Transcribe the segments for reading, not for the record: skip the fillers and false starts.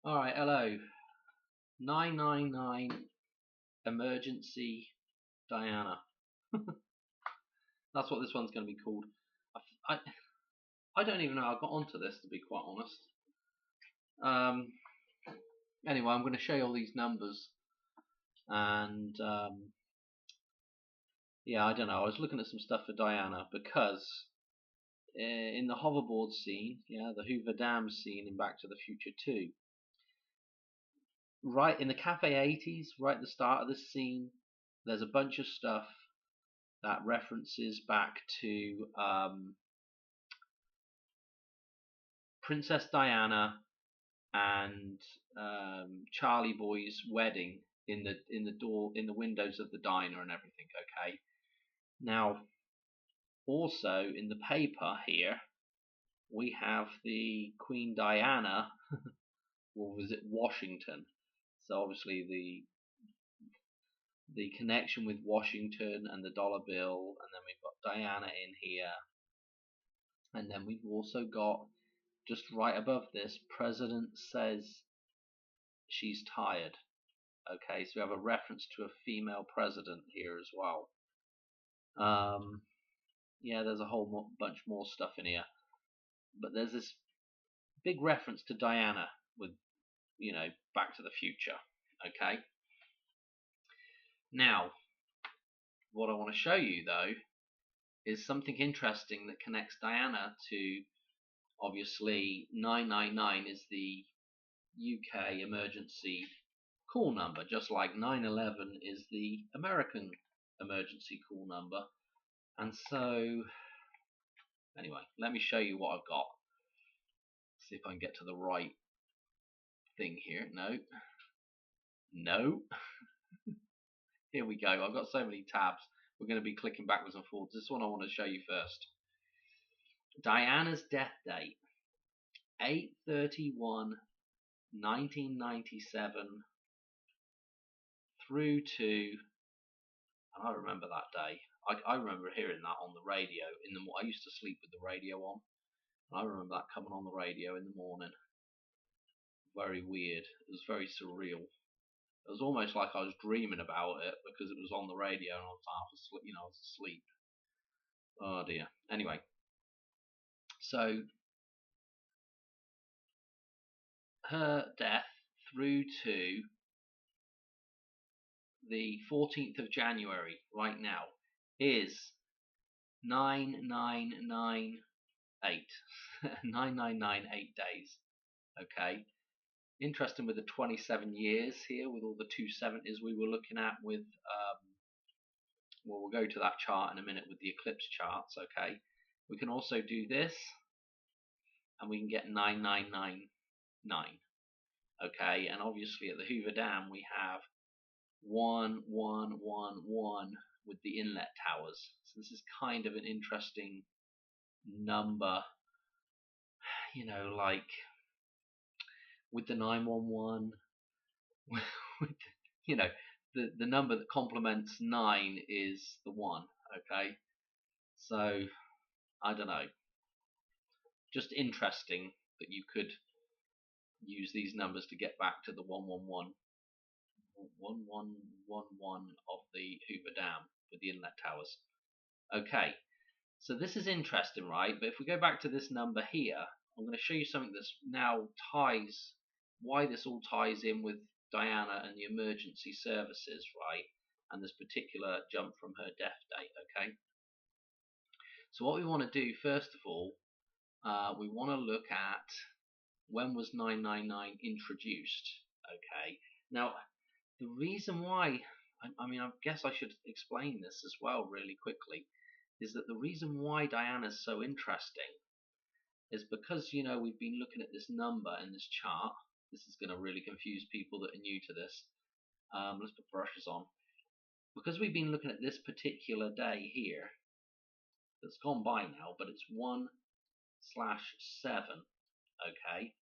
Alright, hello. 999 Emergency Diana. That's what this one's going to be called. I, I don't even know how I got onto this, to be quite honest. Anyway, I'm going to show you all these numbers. And yeah, I don't know. I was looking at some stuff for Diana because in the hoverboard scene, yeah, the Hoover Dam scene in Back to the Future 2, right in the Cafe 80s, right at the start of this scene, there's a bunch of stuff that references back to Princess Diana and Charlie Boy's wedding in the windows of the diner and everything. Okay. Now, also in the paper here, we have the Queen Diana will visit Washington. So obviously the connection with Washington and the dollar bill, and then we've got Diana in here, and then we've also got, just right above this, President says she's tired. Okay, so we have a reference to a female president here as well. Yeah, there's a whole bunch more stuff in here, but there's this big reference to Diana with, Back to the Future. Okay. Now, what I want to show you though is something interesting that connects Diana to, obviously, 999 is the UK emergency call number, just like 911 is the American emergency call number. And so, anyway, let me show you what I've got. See if I can get to the right thing here. No. Here we go. I've got so many tabs. We're going to be clicking backwards and forwards. This one I want to show you first. Diana's death date, 8/31/1997 through to, and I remember that day. I remember hearing that on the radio I used to sleep with the radio on, and I remember that coming on the radio in the morning. Very weird. It was very surreal. It was almost like I was dreaming about it because it was on the radio and I was half asleep. I was asleep. Oh dear. Anyway, so her death through to the 14th of January right now is 9998. 9998 days. Okay. Interesting with the 27 years here, with all the 270s we were looking at with, well, we'll go to that chart in a minute with the eclipse charts. Okay. We can also do this, and we can get 9999. Okay. And obviously at the Hoover Dam we have 1111 with the inlet towers. So this is kind of an interesting number, like with the 911, with, the number that complements 9 is the 1. Okay, so I don't know, just interesting that you could use these numbers to get back to the 111 of the Hoover Dam with the inlet towers. Okay, so this is interesting, right? But if we go back to this number here, I'm going to show you something that's now ties, why this all ties in with Diana and the emergency services, right? And this particular jump from her death date. Okay, so what we want to do first of all, we want to look at when was 999 introduced. Okay, now the reason why, I guess I should explain this as well really quickly, is that the reason why Diana is so interesting is because, we've been looking at this number in this chart. This is going to really confuse people that are new to this. Let's put brushes on. Because we've been looking at this particular day here, that's gone by now, but it's 1/7. Okay,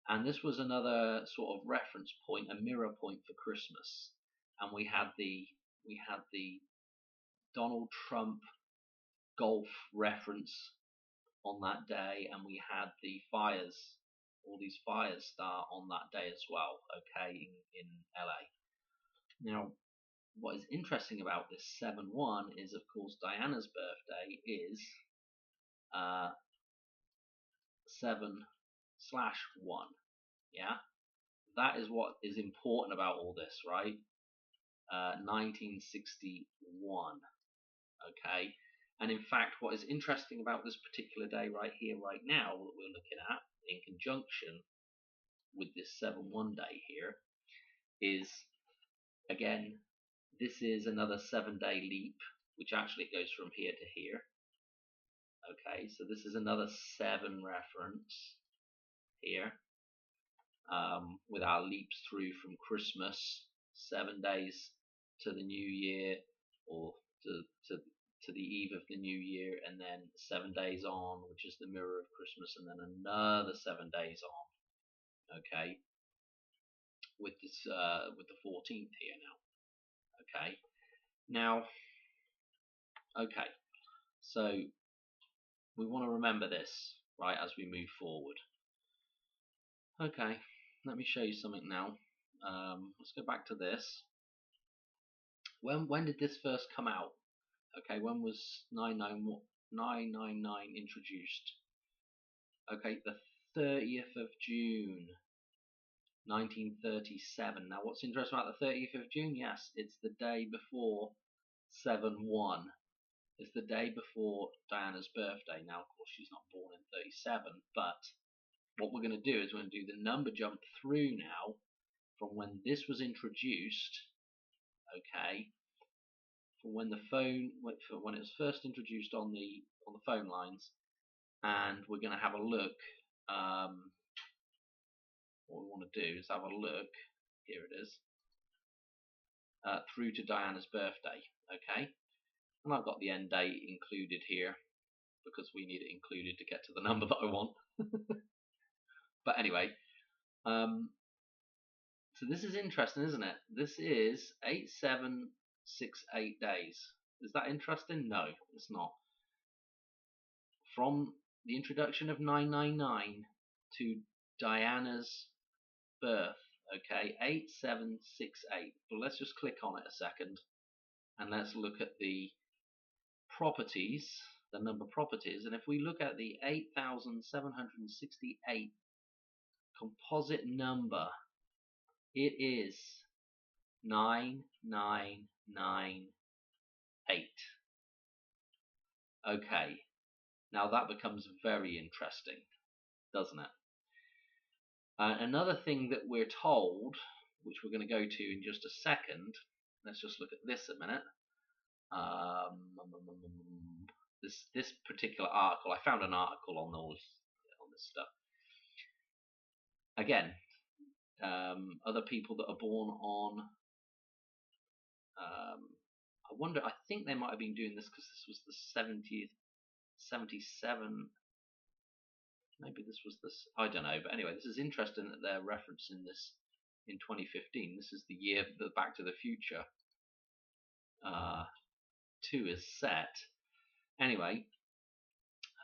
and this was another sort of reference point, a mirror point for Christmas, and we had the Donald Trump golf reference on that day, and we had the fires all these fires start on that day as well, okay, in LA. Now, what is interesting about this 7-1 is, of course, Diana's birthday is 7/1. Yeah, that is what is important about all this, right? 1961. Okay, and in fact, what is interesting about this particular day right here, right now, that we're looking at in conjunction with this 7/1 day here, is again, this is another 7-day leap, which actually goes from here to here. Okay, so this is another 7 reference here, with our leaps through from Christmas, 7 days to the New Year, or to the eve of the New Year, and then 7 days on, which is the mirror of Christmas, and then another 7 days on. Okay, with this with the 14th here now. Okay, now, okay, so we want to remember this, right, as we move forward. Okay, let me show you something now. Let's go back to this. When did this first come out? Okay, when was 999 introduced? Okay, the 30th of June, 1937. Now, what's interesting about the 30th of June? Yes, it's the day before 7/1. It's the day before Diana's birthday. Now, of course, she's not born in 37, but what we're going to do is we're going to do the number jump through now from when this was introduced, okay, from when the phone, when it was first introduced on the phone lines, and we're going to have a look. What we want to do is have a look. Here it is, through to Diana's birthday, okay, and I've got the end date included here because we need it included to get to the number that I want. But anyway, so this is interesting, isn't it? This is 8768 days. Is that interesting? No, it's not. From the introduction of 999 to Diana's birth, okay, 8768. But let's just click on it a second and let's look at the properties, the number properties. And if we look at the 8768 composite number, it is 9998. Okay, now that becomes very interesting, doesn't it? Another thing that we're told, which we're going to go to in just a second, let's just look at this a minute. This particular article, I found an article on this stuff. Again, other people that are born on, I wonder, I think they might have been doing this because this was the 77. Maybe this was this, I don't know. But anyway, this is interesting that they're referencing this in 2015. This is the year that Back to the Future 2 is set. Anyway,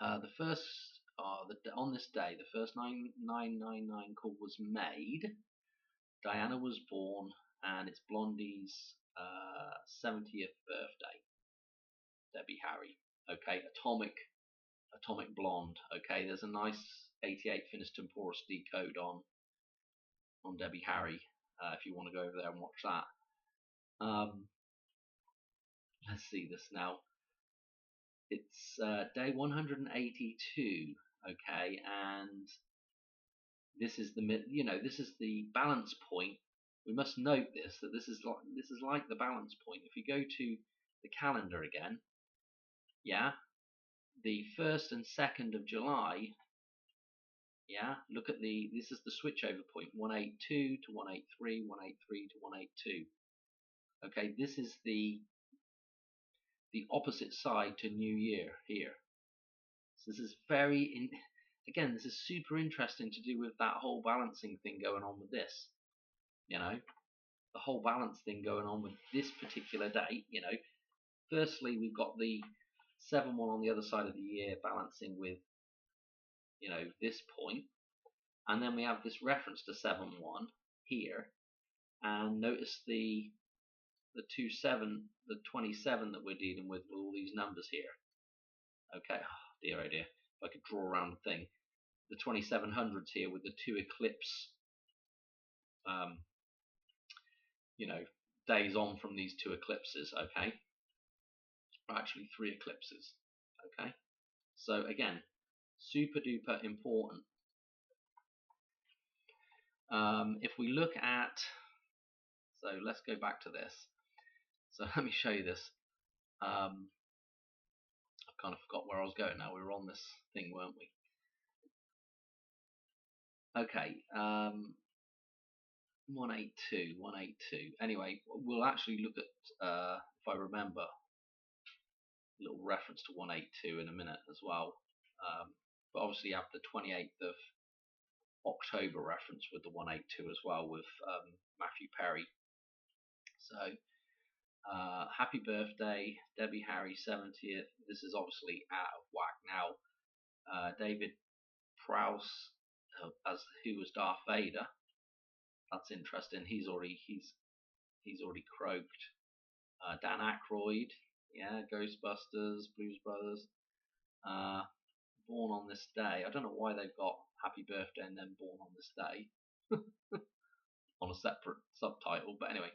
the first, on this day, the first 999 call was made. Diana was born, and it's Blondie's 70th birthday. Debbie Harry. Okay, Atomic Blonde. Okay, there's a nice 88 Finis Temporis decode on Debbie Harry, if you want to go over there and watch that. Let's see this now. It's day 182. Okay, and this is the balance point. We must note this, that this is like the balance point. If you go to the calendar again, yeah, the 1st and 2nd of July, yeah, look at this is the switchover point, 182 to 183, 183 to 182. Okay, this is the opposite side to New Year here. So this is again, this is super interesting to do with that whole balancing thing going on with this. You know, the whole balance thing going on with this particular date. You know, firstly we've got the 7/1 on the other side of the year balancing with, you know, this point. And then we have this reference to 7-1 here, and notice the 27 that we're dealing with all these numbers here. Okay, oh dear, oh dear. If I could draw around the thing, the 2700s here with the 2 eclipse, days on from these 2 eclipses. Okay, or actually 3 eclipses. Okay, so again, super duper important. If we look at, so let's go back to this. So let me show you this. I've kind of forgot where I was going now. We were on this thing, weren't we? Okay, 182. Anyway, we'll actually look at, if I remember, a little reference to 182 in a minute as well. But obviously you have the 28th of October reference with the 182 as well with Matthew Perry. So happy birthday, Debbie Harry 70th. This is obviously out of whack now. David Prowse as who was Darth Vader. That's interesting. He's already croaked. Dan Aykroyd, yeah, Ghostbusters, Blues Brothers. Born on this day. I don't know why they've got happy birthday and then born on this day on a separate subtitle, but anyway.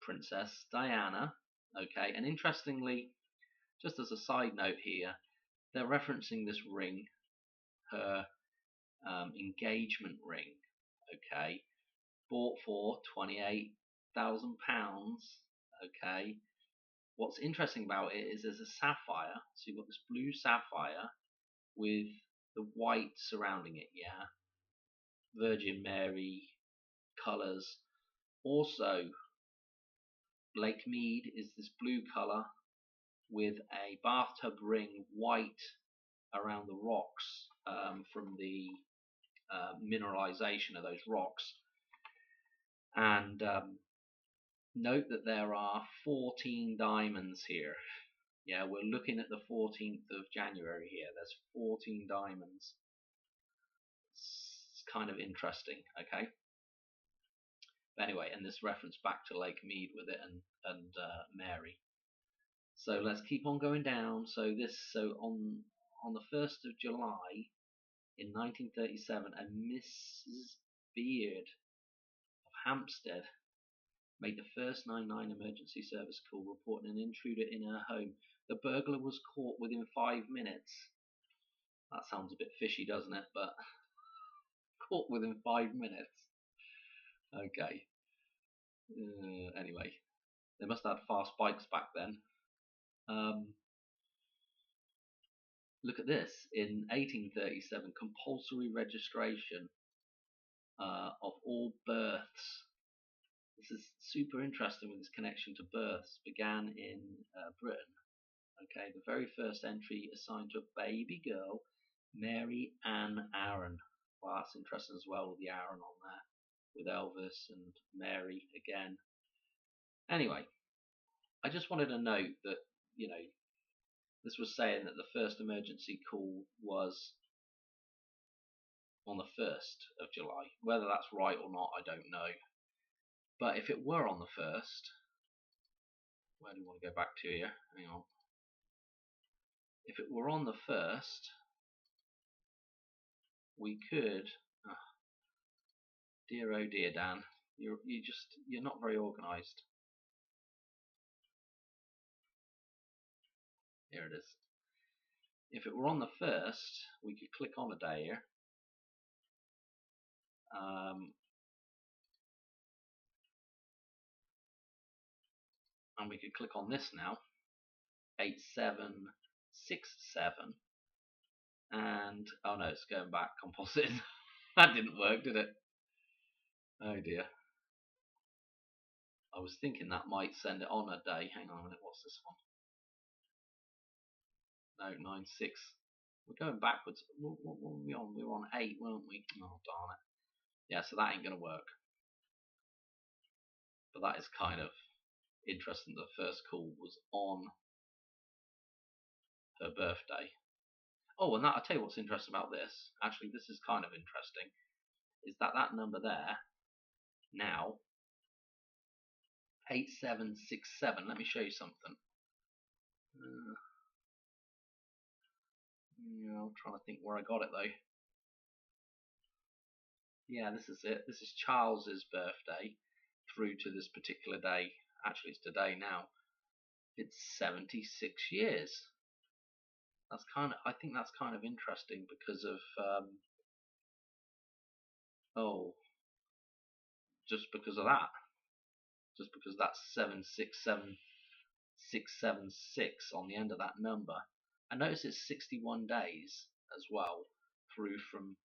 Princess Diana. Okay, and interestingly, just as a side note here, they're referencing this ring, her engagement ring. Okay, bought for £28,000. Okay, what's interesting about it is there's a sapphire, so you've got this blue sapphire with the white surrounding it. Yeah, Virgin Mary colours. Also, Lake Mead is this blue colour with a bathtub ring white around the rocks from the mineralization of those rocks. And note that there are 14 diamonds here. Yeah, we're looking at the 14th of January here. There's 14 diamonds. It's kind of interesting, okay? But anyway, and this reference back to Lake Mead with it and Mary. So let's keep on going down. So on the 1st of July in 1937, a Mrs. Beard of Hampstead made the first 999 emergency service call reporting an intruder in her home. The burglar was caught within 5 minutes. That sounds a bit fishy, doesn't it? But caught within 5 minutes. Okay. Anyway, they must have had fast bikes back then. Look at this. In 1837, compulsory registration of all births. This is super interesting with this connection to births. Began in Britain. Okay, the very first entry assigned to a baby girl, Mary Ann Aaron. Well, that's interesting as well with the Aaron on there, with Elvis and Mary again. Anyway, I just wanted to note that, this was saying that the first emergency call was on the 1st of July. Whether that's right or not, I don't know. But if it were on the 1st, where do we want to go back to here? Hang on. If it were on the 1st, we could. Oh, dear, oh dear, Dan, you're not very organised. Here it is. If it were on the 1st, we could click on a day here. And we could click on this now, 8767, and oh no, it's going back composite. That didn't work, did it? Oh dear. I was thinking that might send it on a day. Hang on a minute, what's this one? No, 96. We're going backwards. What were we on? We were on 8, weren't we? Oh darn it. Yeah, so that ain't gonna work. But that is kind of interesting. The first call was on her birthday. Oh, and that I'll tell you what's interesting about this. Actually, this is kind of interesting. Is that number there now 8767? Let me show you something. Yeah, I'm trying to think where I got it though. Yeah, this is it. This is Charles's birthday through to this particular day. Actually, it's today now. It's 76 years. I think that's kind of interesting because of just because of that. Just because that's 767676 on the end of that number. And notice it's 61 days as well through from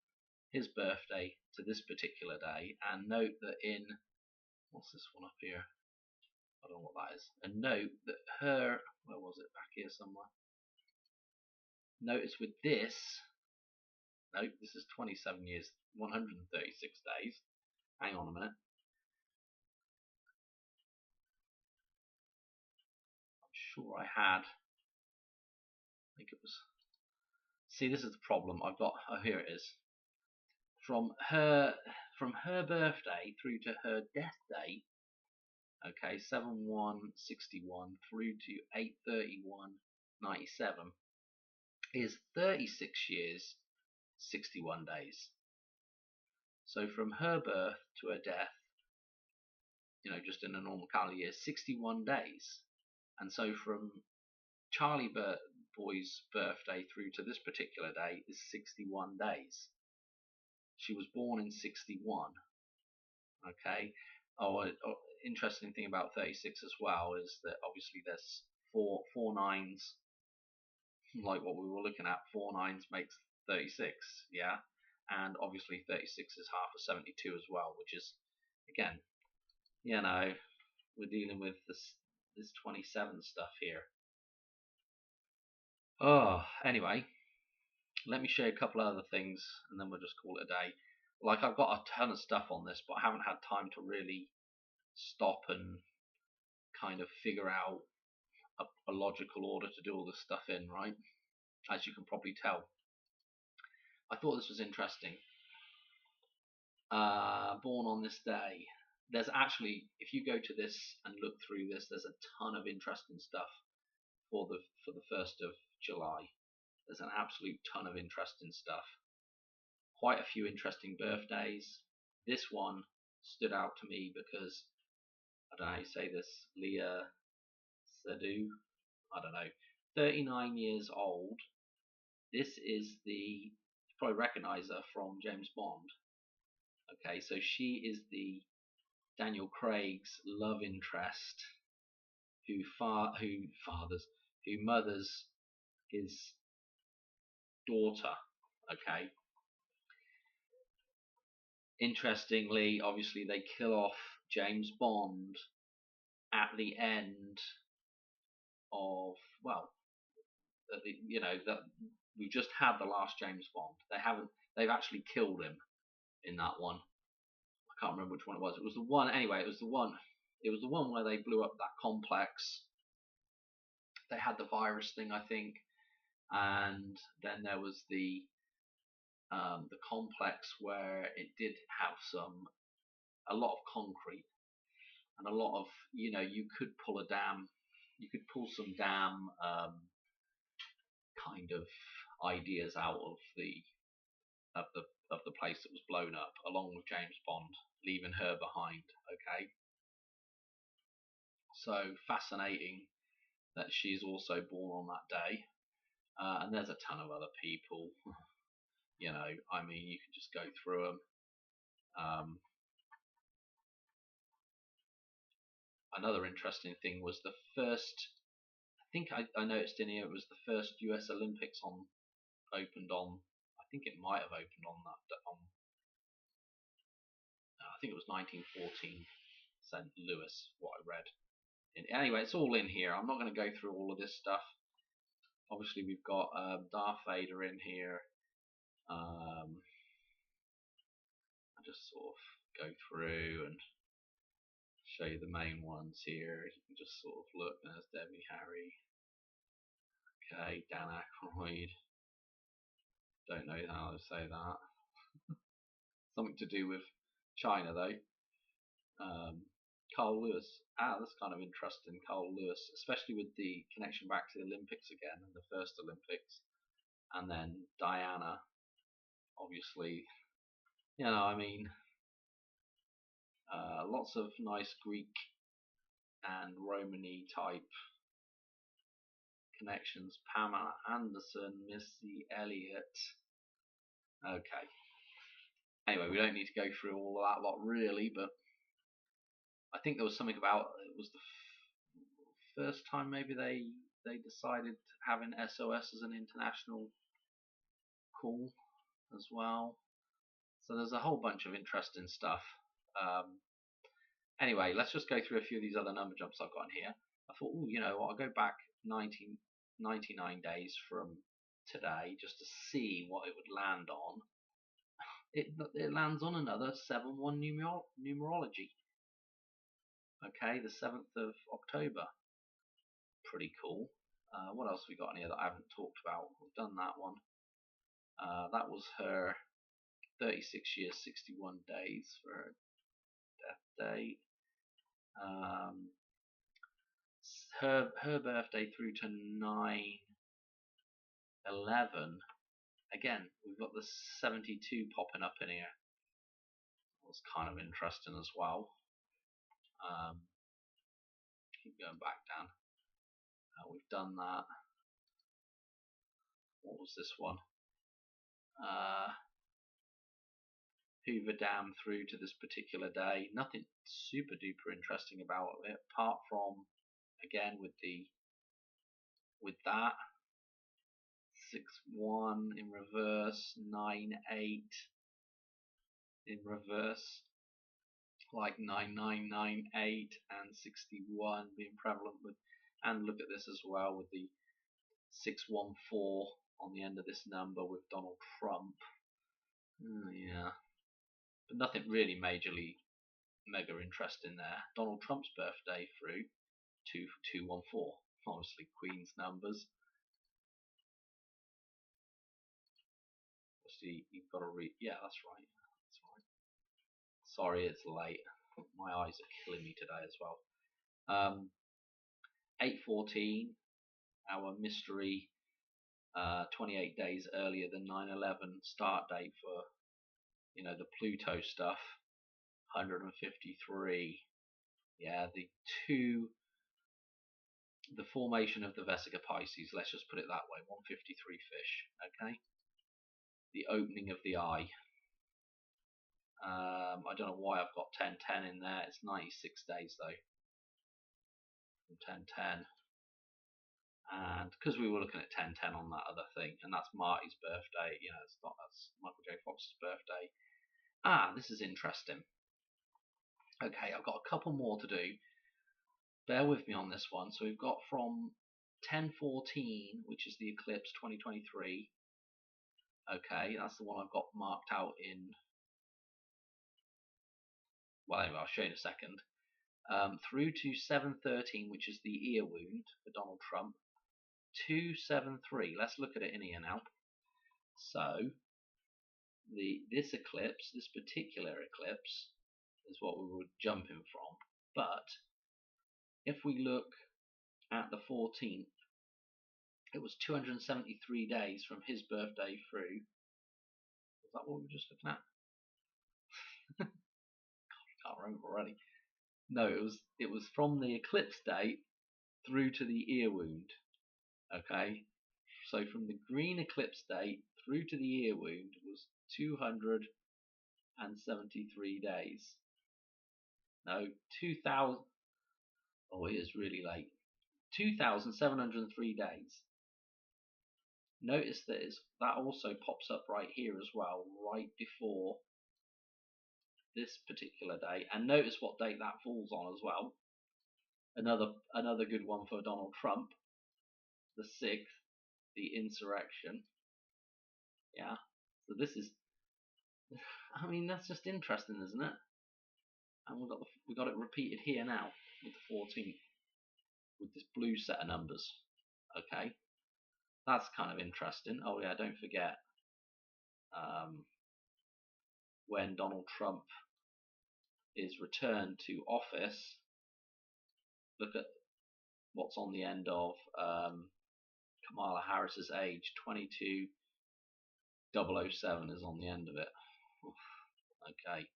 his birthday to this particular day. And note that in what's this one up here? I don't know what that is. And note that where was it? Back here somewhere. Notice with this, note this is 27 years, 136 days. Hang on a minute. I'm sure I had. I think it was. See, this is the problem. I've got. Oh, here it is. From her birthday through to her death date. Okay, 7/1/61 through to 8/31/97 is 36 years, 61 days. So from her birth to her death, just in a normal calendar year, 61 days. And so from Charlie Boy's birthday through to this particular day is 61 days. She was born in 61. Okay. Interesting thing about 36 as well is that obviously there's four nines, like what we were looking at. 4 nines makes 36, yeah, and obviously 36 is half of 72 as well, which is again, we're dealing with this 27 stuff here. Oh, anyway, let me show you a couple other things, and then we'll just call it a day. Like, I've got a ton of stuff on this, but I haven't had time to really stop and kind of figure out a logical order to do all this stuff in, right? As you can probably tell. I thought this was interesting. Born on this day. There's actually, if you go to this and look through this, there's a ton of interesting stuff for the 1st of July. There's an absolute ton of interesting stuff. Quite a few interesting birthdays. This one stood out to me because I don't know how you say this. Léa Seydoux. I don't know. 39 years old. This is you probably recognise her from James Bond. Okay, so she is the Daniel Craig's love interest who mothers his daughter. Okay. Interestingly, obviously they kill off James Bond at the end of that we just had the last James Bond. They've actually killed him in that one. I can't remember which one it was. It was the one anyway. It was the one where they blew up that complex. They had the virus thing, I think, and then there was the complex where it did have a lot of concrete and a lot of you could pull some dam kind of ideas out of the place that was blown up, along with James Bond leaving her behind. Okay, so fascinating that she's also born on that day, and there's a ton of other people. I mean, you can just go through them. Another interesting thing was the first. I think I noticed in here it was the first U.S. Olympics opened on. I think it might have opened on that. I think it was 1914, St. Louis. What I read. Anyway, it's all in here. I'm not going to go through all of this stuff. Obviously, we've got Darth Vader in here. I just sort of go through and show you the main ones here. You can just sort of look. There's Debbie Harry. Okay, Dan Aykroyd. Don't know how to say that. Something to do with China though. Carl Lewis. That's kind of interesting. Carl Lewis, especially with the connection back to the Olympics again and the first Olympics, and then Diana. Obviously, I mean, lots of nice Greek and Romany type connections. Pamela Anderson, Missy Elliott. Okay. Anyway, we don't need to go through all of that lot really, but I think there was something about it was the first time maybe they decided having SOS as an international call as well. So there's a whole bunch of interesting stuff. Anyway, let's just go through a few of these other number jumps I've got in here. I thought, I'll go back 99 days from today just to see what it would land on. It lands on another 7-1 numerology. Okay, the 7th of October. Pretty cool. What else have we got in here that I haven't talked about? We've done that one. That was her 36 years, 61 days for her death date. Her birthday through to 9/11. Again, we've got the 72 popping up in here. That was kind of interesting as well. Keep going back down. We've done that. What was this one? Hoover Dam through to this particular day. Nothing super duper interesting about it, apart from again with that 6-1 in reverse, 9-8 in reverse, like 9998 and 61 being prevalent with, and look at this as well with the 614 on the end of this number with Donald Trump. Yeah, but nothing really majorly mega interesting there. Donald Trump's birthday through 2214, obviously Queen's numbers. See, you've got to read. Yeah, that's right. Sorry, it's late. My eyes are killing me today as well. 8/14, our mystery, 28 days earlier than 9/11 start date for the Pluto stuff. 153. Yeah, the formation of the Vesica Pisces. Let's just put it that way. 153 fish. Okay. The opening of the eye. I don't know why I've got 10/10 in there. It's 96 days though. 10/10, and because we were looking at 10/10 on that other thing, and that's Marty's birthday. That's Michael J. Fox's birthday. This is interesting. Okay, I've got a couple more to do. Bear with me on this one. So we've got from 10/14, which is the eclipse 2023. Okay, that's the one I've got marked out in. Well, anyway, I'll show you in a second. Through to 7/13, which is the ear wound for Donald Trump. 2/7/3. Let's look at it in here now. So this eclipse, this particular eclipse, is what we were jumping from. But if we look at the 14th, it was 273 days from his birthday through. Is that what we were just looking at? Can't remember already. No, it was from the eclipse date through to the ear wound. Okay, so from the green eclipse date through to the ear wound was 273 days. No, 2000. Oh, it is really late. 2,703 days. Notice that also pops up right here as well, right before this particular day, and notice what date that falls on as well. Another good one for Donald Trump, the 6th, the insurrection. Yeah, so this is, I mean, that's just interesting, isn't it? And we got it repeated here now with the 14th, with this blue set of numbers. Okay, that's kind of interesting. Oh yeah, don't forget when Donald Trump is returned to office, look at what's on the end of Kamala Harris's age. 22007 is on the end of it. Oof, okay.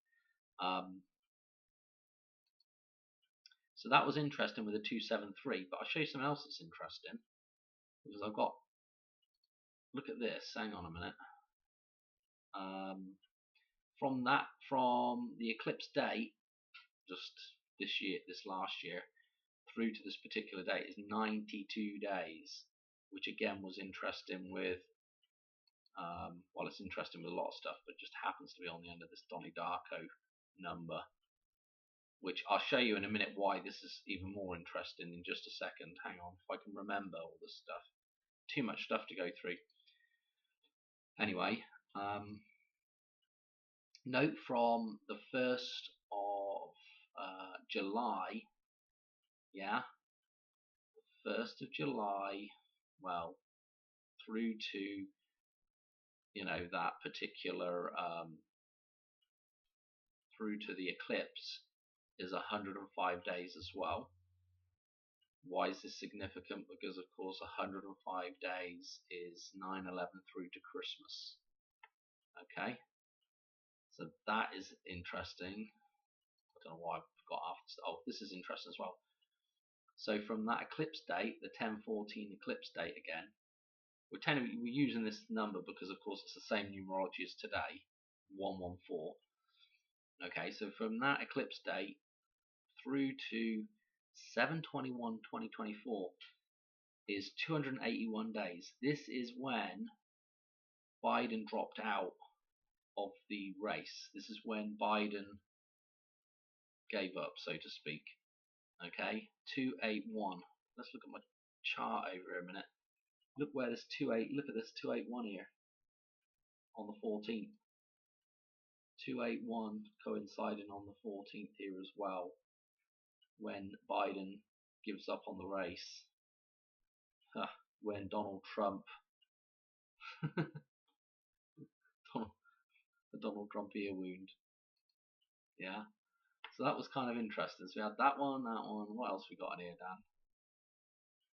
So that was interesting with the 273, but I'll show you something else that's interesting, because I've got, look at this, hang on a minute. From the eclipse date, just this last year, through to this particular date is 92 days, which again was interesting with, well, it's interesting with a lot of stuff, but just happens to be on the end of this Donnie Darko number, which I'll show you in a minute why this is even more interesting in just a second. Hang on, if I can remember all this stuff. Too much stuff to go through. Anyway, note from the 1st of July, yeah, 1st of July, well, through to, you know, that particular, through to the eclipse is 105 days as well. Why is this significant? Because of course 105 days is 9/11 through to Christmas. Okay, so that is interesting. I don't know why I've got after. Oh, this is interesting as well. So from that eclipse date, the 1014 eclipse date again, we're using this number because of course it's the same numerology as today, 114. Okay, so from that eclipse date through to 7/21/2024 is 281 days. This is when Biden dropped out of the race. This is when Biden gave up, so to speak. Okay, 281. Let's look at my chart over here a minute. Look where this 28. Look at this 281 here on the 14th. 281 coinciding on the 14th here as well, when Biden gives up on the race. When Donald Trump, the Donald Trump ear wound. Yeah. So that was kind of interesting. So we had that one, that one. What else we got in here, Dan?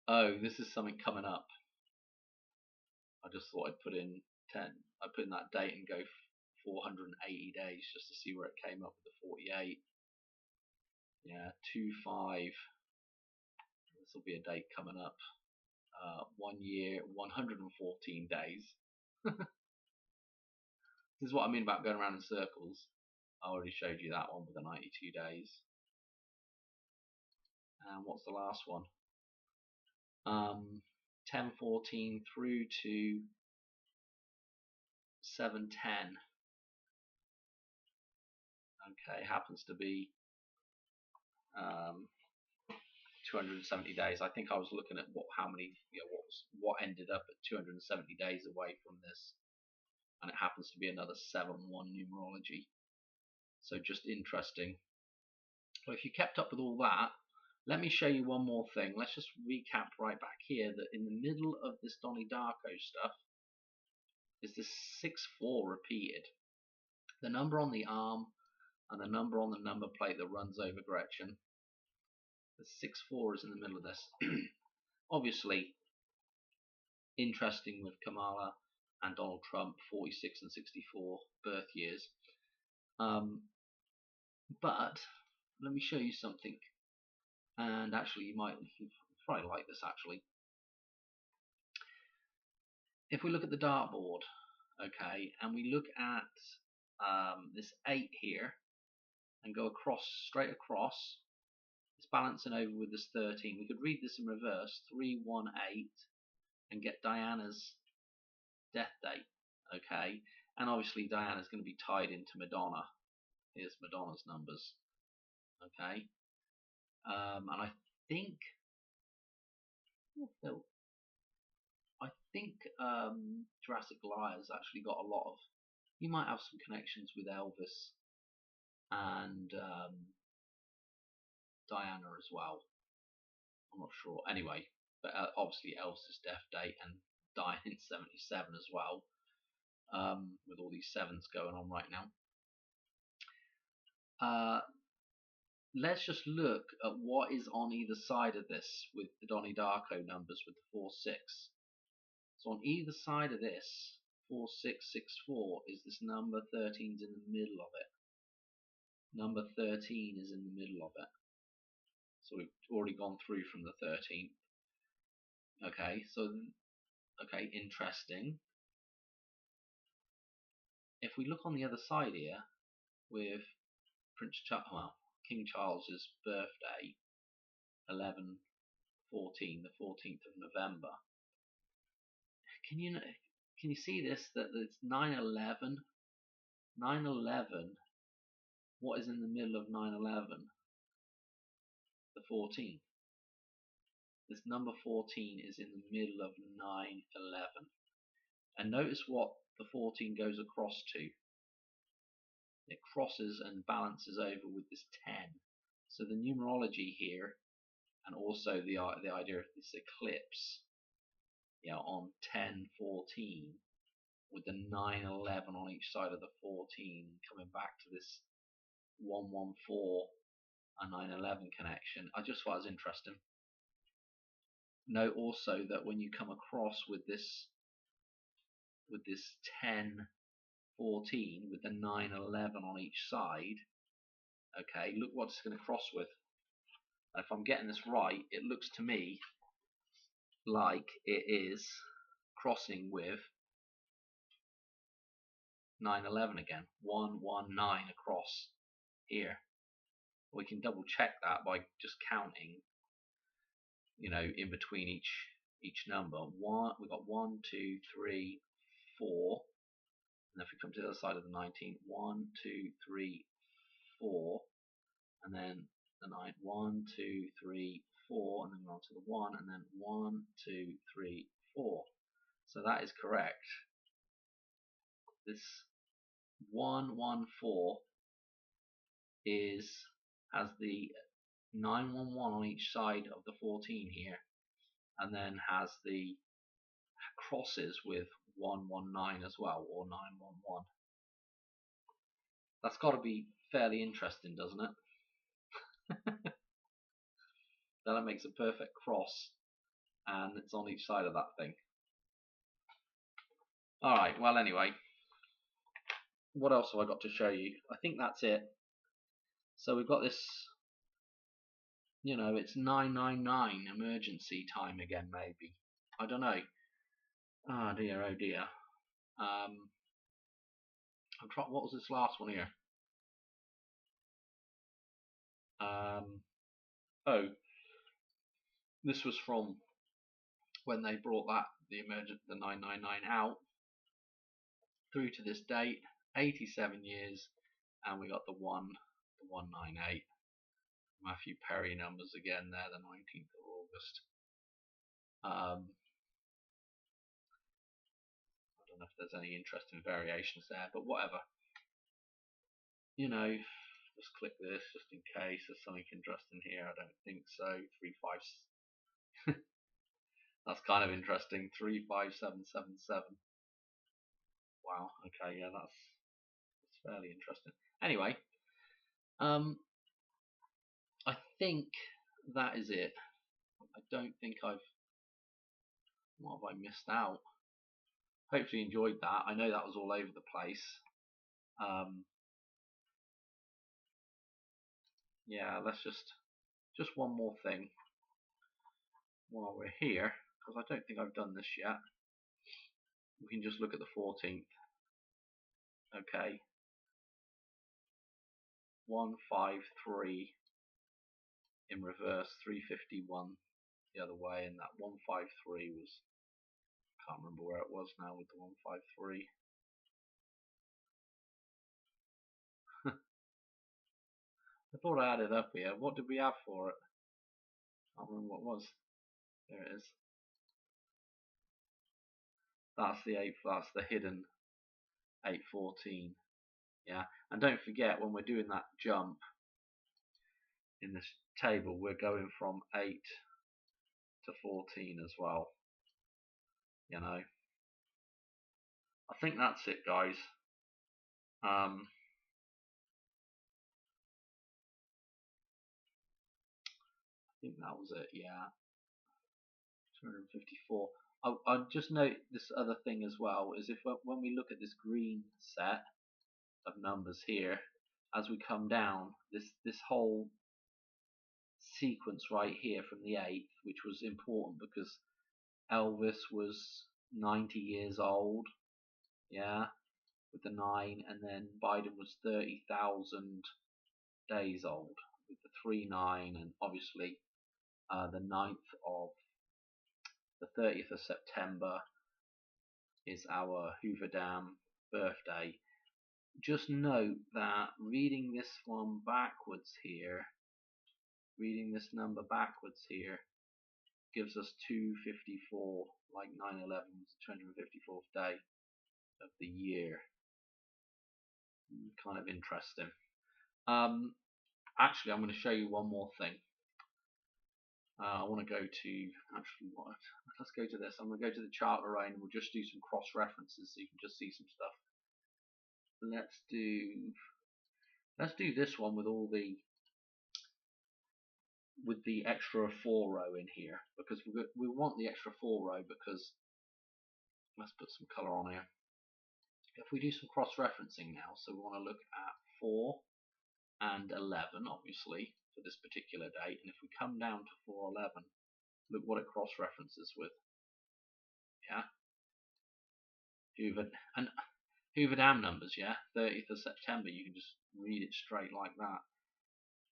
Oh, this is something coming up. I just thought I'd put in 10. I put in that date and go 480 days just to see where it came up with the 48. Yeah, 25. This will be a date coming up. 1 year, 114 days. This is what I mean about going around in circles. I already showed you that one with the 92 days. And what's the last one? 1014 through to 710. Okay, happens to be 270 days. I think I was looking at how many, what ended up at 270 days away from this, and it happens to be another 7-1 numerology. So just interesting. Well, if you kept up with all that, let me show you one more thing. Let's just recap right back here that in the middle of this Donnie Darko stuff is this 6-4 repeated. The number on the arm and the number on the number plate that runs over Gretchen. The 6-4 is in the middle of this. Obviously, interesting with Kamala and Donald Trump, 46 and 64 birth years. But let me show you something. And actually, you probably like this actually. If we look at the dartboard, okay, and we look at this 8 here, and go straight across, it's balancing over with this 13. We could read this in reverse, 318, and get Diana's death date, okay? And obviously Diana's going to be tied into Madonna. Here's Madonna's numbers, okay? And I think Jurassic Liar's actually got a lot of. You might have some connections with Elvis and Diana as well. I'm not sure. Anyway, but obviously Elvis's death date and dying in 77 as well. with all these 7s going on right now. Let's just look at what is on either side of this with the Donnie Darko numbers with the 4-6. So on either side of this, 4664 is this number 13's in the middle of it. Number 13 is in the middle of it. So we've already gone through from the 13. Okay, so interesting. If we look on the other side here with King Charles's birthday, 11/14, the 14th of November. Can you see this? That it's 9/11. 9/11. What is in the middle of 9/11? The 14th. This number 14 is in the middle of 9/11. And notice what the 14 goes across to. It crosses and balances over with this 10. So the numerology here, and also the idea of this eclipse, on 10/14, with the 9/11 on each side of the 14, coming back to this 114 and 9/11 connection. I just thought it was interesting. Note also that when you come across with this 10/14 with the 9/11 on each side, okay, look what it's going to cross with. And if I'm getting this right, it looks to me like it is crossing with 9/11 again. 119 across here. We can double check that by just counting, in between each number. We've got 1, 2, 3, 4. And if we come to the other side of the 19, 1, 2, 3, 4, and then the 9, 1, 2, 3, 4, and then we're on to the 1, and then 1, 2, 3, 4. So that is correct. This 114 has the 911 on each side of the 14 here, and then has the crosses with 119 as well, or 911. That's got to be fairly interesting, doesn't it? Then it makes a perfect cross, and it's on each side of that thing. Alright, well anyway, what else have I got to show you? I think that's it. So we've got this, it's 999 emergency time again, maybe. I don't know. Oh dear, oh dear. What was this last one here? This was from when they brought the 999 out through to this date, 87 years, and we got the 198. Matthew Perry numbers again there, the 19th of August. I don't know if there's any interesting variations there, but whatever. Just click this just in case there's something interesting here. I don't think so. 3, 5. That's kind of interesting. 35777. Wow. Okay. Yeah, that's fairly interesting. Anyway, I think that is it. I don't think what have I missed out? Hopefully you enjoyed that. I know that was all over the place. Yeah, let's just one more thing while we're here, because I don't think I've done this yet. We can just look at the 14th. Okay. 153 in reverse, 351 the other way, and that 153 was, can't remember where it was now with the 153. I thought I had it up here. What did we have for it? I can't remember what it was. There it is. That's the 8. That's the hidden 814. Yeah, and don't forget when we're doing that jump in this table, we're going from 8 to 14 as well. I think that's it, guys. I think that was it. Yeah, 254. I just note this other thing as well is if when we look at this green set of numbers here, as we come down, this whole sequence right here from the 8th, which was important because Elvis was 90 years old, yeah, with the 9, and then Biden was 30,000 days old with the 3-9, and obviously the 9th of the 30th of September is our Hoover Dam birthday. Just note that reading this one backwards here, reading this number backwards here, gives us 254, like 9/11 was the 254th day of the year. Kind of interesting. Actually, I'm going to show you one more thing. I want to go to, actually, let's go to this. I'm going to go to the chart, Lorraine, and we'll just do some cross references so you can just see some stuff. Let's do this one with all the extra 4 row in here, because we want the extra 4 row, because let's put some color on here. If we do some cross referencing now, so we want to look at 4 and 11 obviously for this particular date, and if we come down to 411, look what it cross references with. Yeah, Hoover Dam numbers. Yeah, 30th of September, you can just read it straight like that.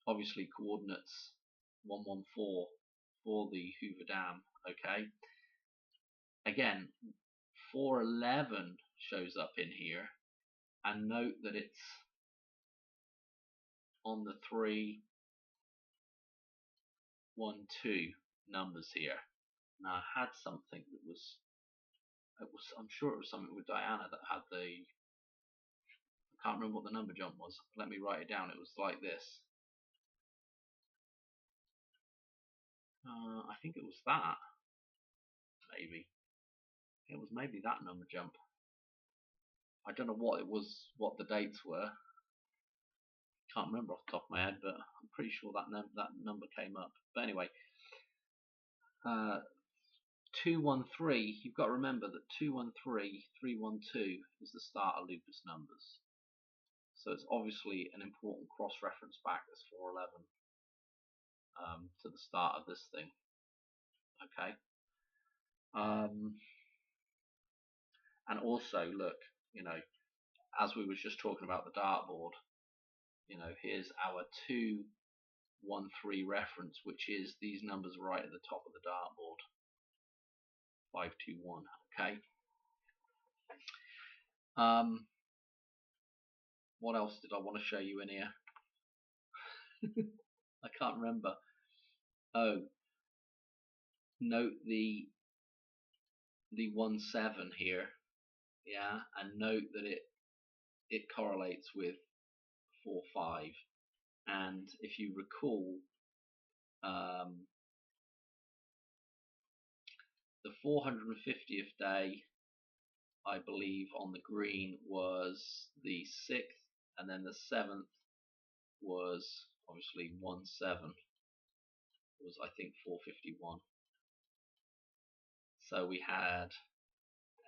Obviously coordinates 114 for the Hoover Dam. Okay, again 411 shows up in here, and note that it's on the 312 numbers here. Now I had something that was, I'm sure it was something with Diana that had the, I can't remember what the number jump was. Let me write it down. It was like this. I think it was that. Maybe it was maybe that number jump. I don't know what it was, what the dates were. Can't remember off the top of my head, but I'm pretty sure that number came up. But anyway, 213. You've got to remember that 213, 312 is the start of lupus numbers. So it's obviously an important cross-reference back as 411 to the start of this thing. Okay. And also, look, as we was just talking about the dartboard, here's our 213 reference, which is these numbers right at the top of the dartboard. 521. Okay. What else did I want to show you in here? I can't remember. Oh, note the 17 here, yeah, and note that it correlates with 45. And if you recall, the 450th day, I believe, on the green was the 6th, and then the 7th was obviously 17. It was, I think, 451. So we had,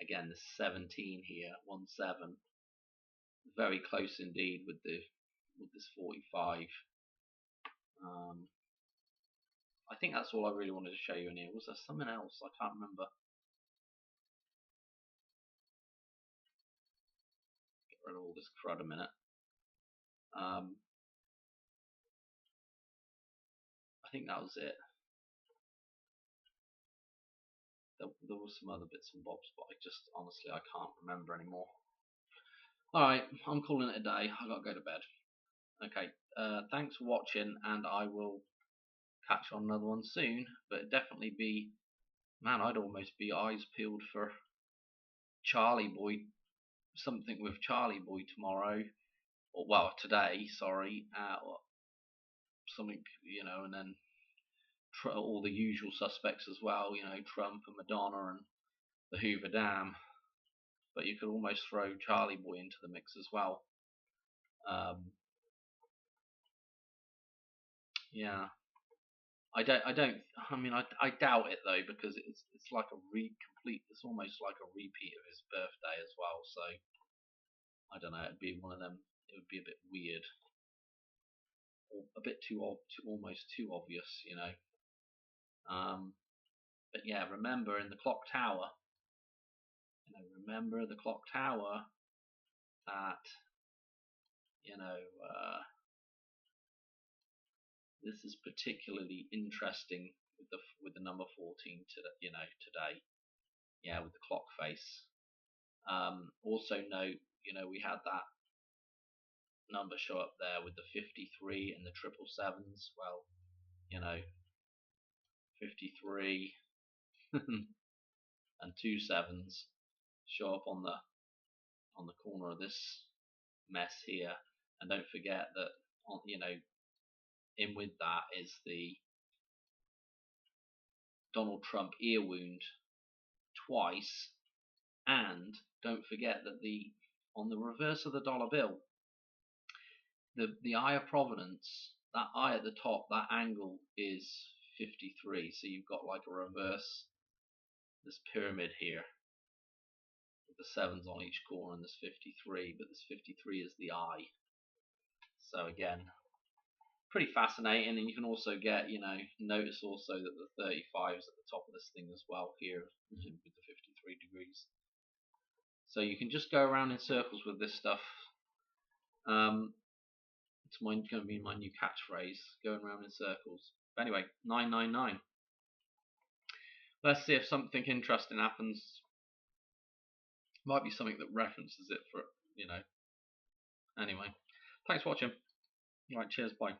again, the 17 here, 17, very close indeed with this 45. I think that's all I really wanted to show you in here. Was there something else? I can't remember. Get rid of all this crud a minute. I think that was it. There was some other bits and bobs, but honestly, I can't remember anymore. Alright, I'm calling it a day. I gotta go to bed. Okay, thanks for watching, and I will catch you on another one soon. But definitely be, man, I'd almost be eyes peeled for Charlie Boy, something with Charlie Boy tomorrow, or well, today, sorry, or something, and then all the usual suspects as well, Trump and Madonna and the Hoover Dam. but you could almost throw Charlie Boy into the mix as well. Yeah, I mean, I doubt it though, because it's like a complete. It's almost like a repeat of his birthday as well. So I don't know. It'd be one of them. It would be a bit weird, or a bit almost too obvious, you know. But yeah, remember in the clock tower. Remember the clock tower that this is particularly interesting with the number 14 today. Yeah, with the clock face. Also note, we had that number show up there with the 53 and the 777s. Well, 53 and 2 sevens show up on the corner of this mess here, and don't forget that in with that is the Donald Trump ear wound twice, and don't forget that on the reverse of the dollar bill, the eye of providence, that eye at the top, that angle is 53. So you've got like a reverse, this pyramid here with the sevens on each corner, and this 53, but this 53 is the eye. So again, pretty fascinating. And you can also get, notice also that the 35 is at the top of this thing as well here with the 53 degrees. So you can just go around in circles with this stuff. It's going to be my new catchphrase, going around in circles. But anyway, 999. Let's see if something interesting happens. Might be something that references it for, Anyway, thanks for watching. Right, cheers, bye.